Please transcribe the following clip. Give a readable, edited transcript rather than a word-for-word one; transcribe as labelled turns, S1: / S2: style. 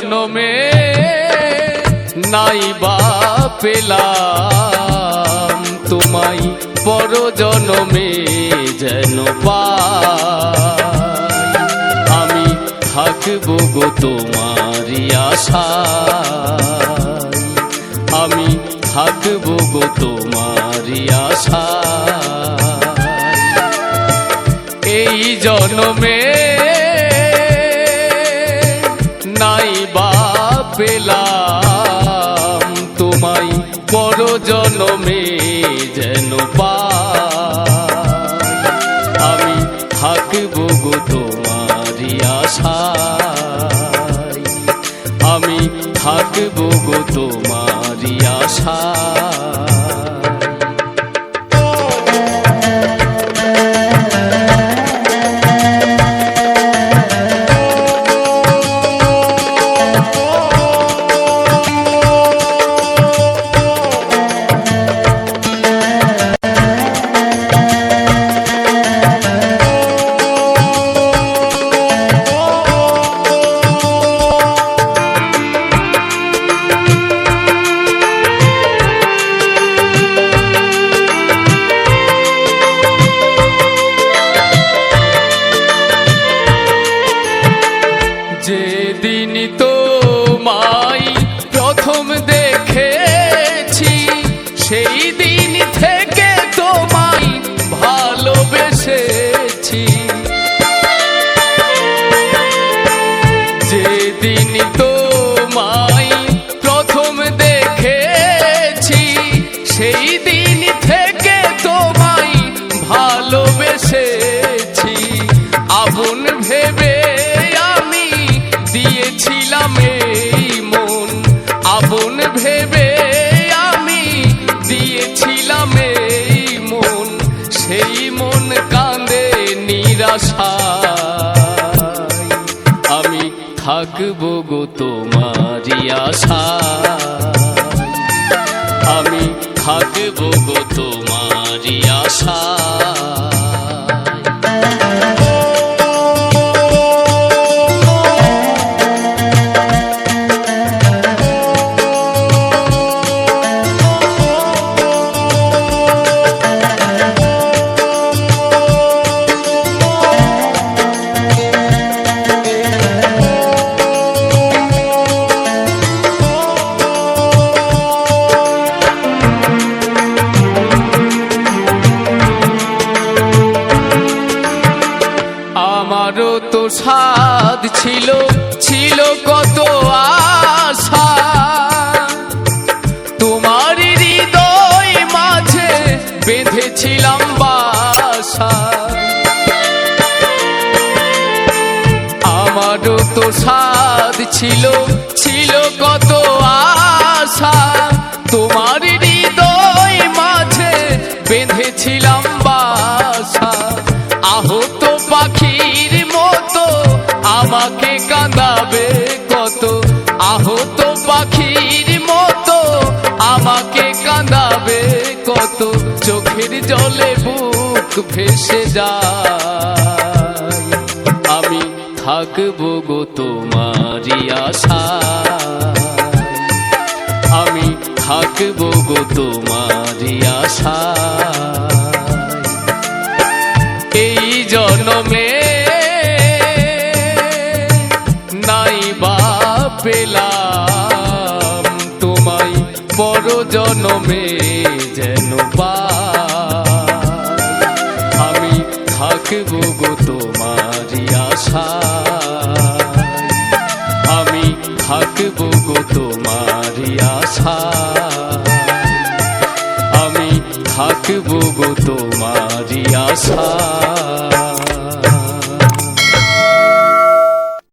S1: জনমে নাই বা পেলাম তোমায়, পর জনমে যেন পাই। আমি থাকবো গো তোমারই আশায়, আমি থাকবো গো তোমারই আশায়। এই জনমে নাই বা পেলাম তোমায়, পর জনমে যেন পাই। আমি থাকবো গো তোমারই আশায়, আমি থাকবো গো তোমারই আশায়। যেদিন তোমায় প্রথম দেখেছি, সেই দিন থেকে তোমায় ভালোবেসেছি। যেদিন তোমায় প্রথম দেখেছি, সেই দিন থেকে তোমায় ভালোবেসেছি। আপন ভেবে দিয়েছিলাম এই মন, আপন ভেবে আমি দিয়েছিলাম এই মন। সেই মন কাঁদে নিরাশায়, আমি থাকবো গো তোমারই আশায়, আমি থাকবো গো তোমারই আশায়। আমারও তো সাধ ছিল, ছিল কত আশা, তোমার হৃদয় মাঝে বেঁধেছিলাম বাসা। আমারও তো সাধ ছিল, ছিল কত আশা, তোমার হৃদয় মাঝে বেঁধেছিলাম বাসা। আহত পাখির মতো আমাকে কাঁদাবে কত, আহত পাখির মতো আমাকে কাঁদাবে কত। চোখের জলে বুক ভেসে যায়, আমি থাকবো গো তোমারই আশায়, আমি থাকবো গো তোমারই আশায়। এই জনমে নাই বা পেলাম তোমায়, পর জনমে যেন পাই। আমি থাকবো গো তোমারই আশায়, আমি থাকবো গো তোমারই আশায়, আমি থাকবো গো তোমারই আশায়।